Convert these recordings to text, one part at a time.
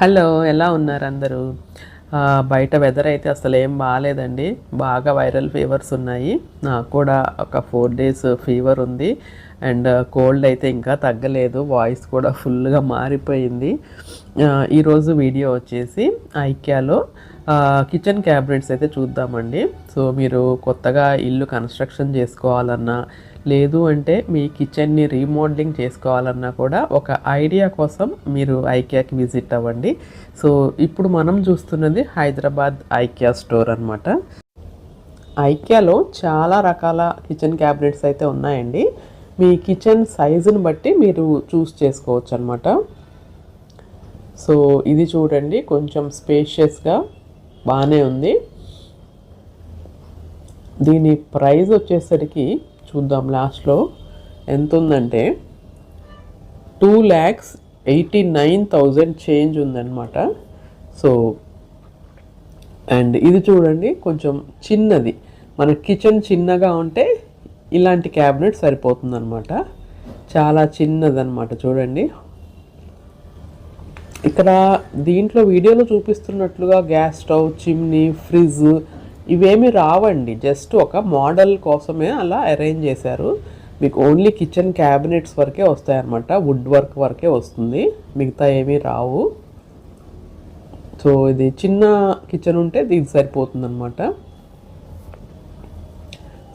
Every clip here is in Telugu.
హలో, ఎలా ఉన్నారు అందరూ? బయట వెదర్ అయితే అసలు ఏం బాగాలేదండి. బాగా వైరల్ ఫీవర్స్ ఉన్నాయి. నాకు కూడా ఒక 4 డేస్ ఫీవర్ ఉంది. అండ్ కోల్డ్ అయితే ఇంకా తగ్గలేదు. వాయిస్ కూడా ఫుల్గా మారిపోయింది. ఈరోజు వీడియో వచ్చేసి ఐకియాలో కిచెన్ క్యాబినెట్స్ అయితే చూద్దామండి. సో మీరు కొత్తగా ఇల్లు కన్స్ట్రక్షన్ చేసుకోవాలన్నా, లేదు అంటే మీ కిచెన్ని రీమోడలింగ్ చేసుకోవాలన్నా కూడా ఒక ఐడియా కోసం మీరు ఐకియాకి విజిట్ అవ్వండి. సో ఇప్పుడు మనం చూస్తున్నది హైదరాబాద్ ఐకియా స్టోర్ అనమాట. ఐకియాలో చాలా రకాల కిచెన్ క్యాబినెట్స్ అయితే ఉన్నాయండి. మీ కిచెన్ సైజుని బట్టి మీరు చూస్ చేసుకోవచ్చు అనమాట. సో ఇది చూడండి, కొంచెం స్పేషియస్గా బాగానే ఉంది. దీని ప్రైస్ వచ్చేసరికి చూద్దాం లాస్ట్లో ఎంత ఉందంటే 2,89,000 చేంజ్ ఉందన్నమాట. సో అండ్ ఇది చూడండి, కొంచెం చిన్నది. మన కిచెన్ చిన్నగా ఉంటే ఇలాంటి క్యాబినెట్ సరిపోతుందన్నమాట. చాలా చిన్నదన్నమాట. చూడండి, ఇక్కడ దీంట్లో వీడియోలో చూపిస్తున్నట్లుగా గ్యాస్ స్టవ్, చిమ్నీ, ఫ్రిడ్జ్ ఇవేమి రావండి. జస్ట్ ఒక మోడల్ కోసమే అలా అరేంజ్ చేశారు. మీకు ఓన్లీ కిచెన్ క్యాబినెట్స్ వరకే వస్తాయి అన్నమాట. వుడ్ వర్క్ వరకే వస్తుంది, మిగతా ఏమీ రావు. సో ఇది చిన్న కిచెన్ ఉంటే దీనికి సరిపోతుంది అనమాట.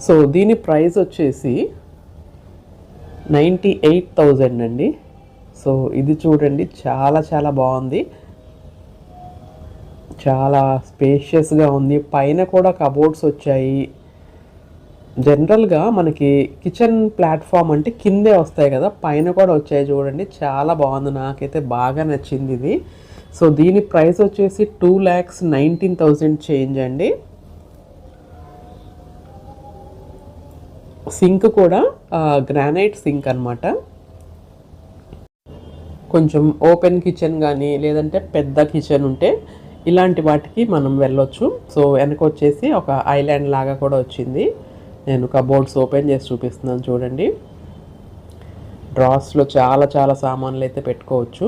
సో దీని ప్రైస్ వచ్చేసి 98,000 అండి. సో ఇది చూడండి, చాలా చాలా బాగుంది. చాలా స్పేషియస్గా ఉంది. పైన కూడా కబోర్డ్స్ వచ్చాయి. జనరల్గా మనకి కిచెన్ ప్లాట్ఫామ్ అంటే కిందే వస్తాయి కదా, పైన కూడా వచ్చాయి. చూడండి, చాలా బాగుంది. నాకైతే బాగా నచ్చింది ఇది. సో దీని ప్రైస్ వచ్చేసి 2,19,000 చేంజ్ అండి. సింక్ కూడా గ్రానైట్ సింక్ అనమాట. కొంచెం ఓపెన్ కిచెన్ కానీ లేదంటే పెద్ద కిచెన్ ఉంటే ఇలాంటి వాటికి మనం వెళ్ళొచ్చు. సో వెనక వచ్చేసి ఒక ఐలాండ్ లాగా కూడా వచ్చింది. నేను కబోర్డ్స్ ఓపెన్ చేసి చూపిస్తున్నాను చూడండి. డ్రాస్లో చాలా చాలా సామాన్లు అయితే పెట్టుకోవచ్చు.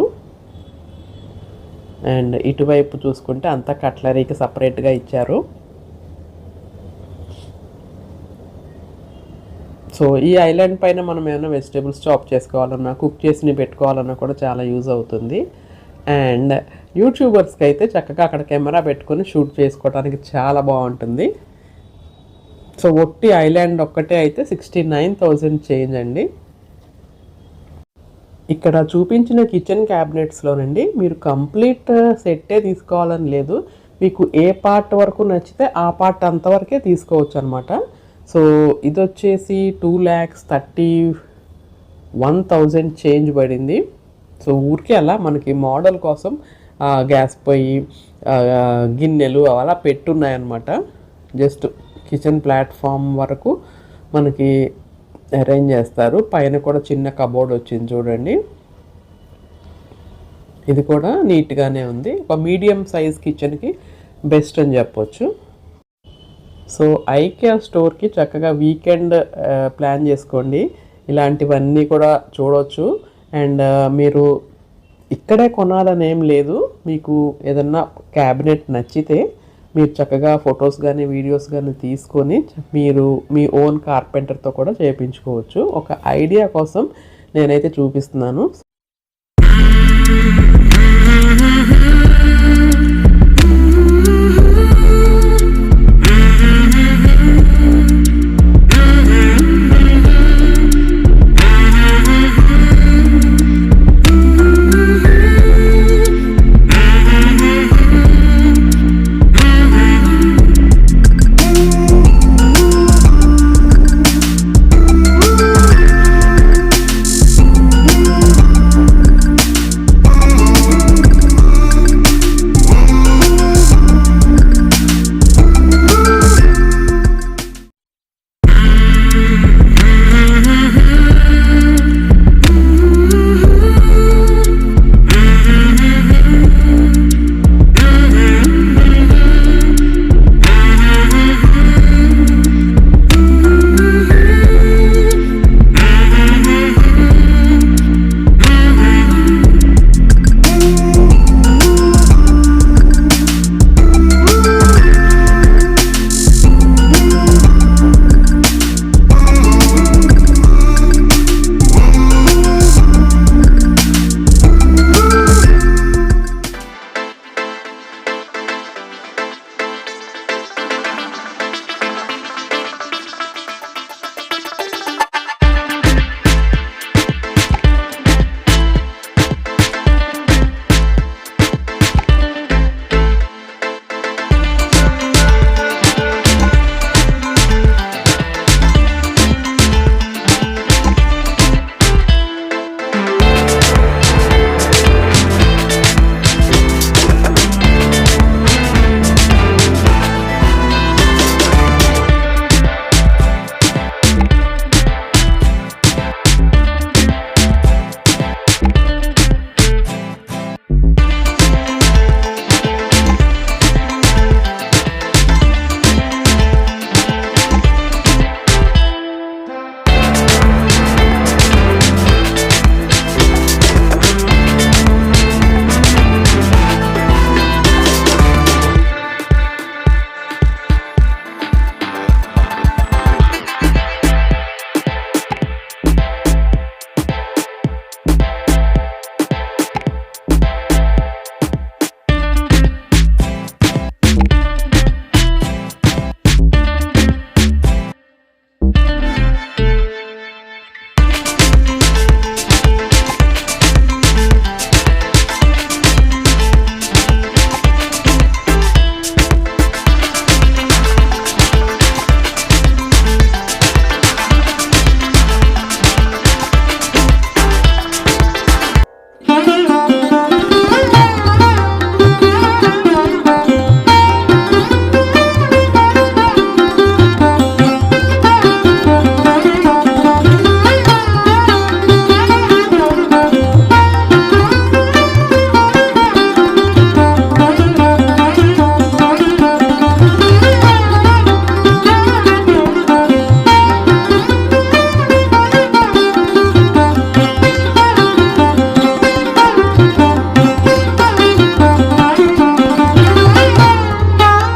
అండ్ ఇటువైపు చూసుకుంటే అంతా కట్లరీకి సపరేట్గా ఇచ్చారు. సో ఈ ఐలాండ్ పైన మనం ఏమైనా వెజిటేబుల్స్ చాప్ చేసుకోవాలన్నా, కుక్ చేసి పెట్టుకోవాలన్నా కూడా చాలా యూజ్ అవుతుంది. అండ్ యూట్యూబర్స్కి అయితే చక్కగా అక్కడ కెమెరా పెట్టుకొని షూట్ చేసుకోవడానికి చాలా బాగుంటుంది. సో ఒట్టి ఐలాండ్ ఒక్కటే అయితే 69,000 చేంజ్ అండి. ఇక్కడ చూపించిన కిచెన్ క్యాబినెట్స్లోనండి మీరు కంప్లీట్ సెట్టే తీసుకోవాలని లేదు. మీకు ఏ పార్ట్ వరకు నచ్చితే ఆ పార్ట్ అంతవరకే తీసుకోవచ్చు అనమాట. సో ఇది వచ్చేసి 2,31,000 చేంజ్ పడింది. సో ఊరికే అలా మనకి మోడల్ కోసం గ్యాస్ పొయ్యి, గిన్నెలు అలా పెట్టున్నాయన్నమాట. జస్ట్ కిచెన్ ప్లాట్ఫామ్ వరకు మనకి అరేంజ్ చేస్తారు. పైన కూడా చిన్న కబోర్డ్ వచ్చింది చూడండి. ఇది కూడా నీట్గానే ఉంది. ఒక మీడియం సైజ్ కిచెన్కి బెస్ట్ అని చెప్పొచ్చు. సో ఐకియా స్టోర్కి చక్కగా వీకెండ్ ప్లాన్ చేసుకోండి. ఇలాంటివన్నీ కూడా చూడవచ్చు. అండ్ మీరు ఇక్కడే కొనాలని ఏం లేదు. మీకు ఏదన్నా క్యాబినెట్ నచ్చితే మీరు చక్కగా ఫొటోస్ కానీ వీడియోస్ కానీ తీసుకొని మీరు మీ ఓన్ కార్పెంటర్తో కూడా చేయించుకోవచ్చు. ఒక ఐడియా కోసం నేనైతే చూపిస్తున్నాను.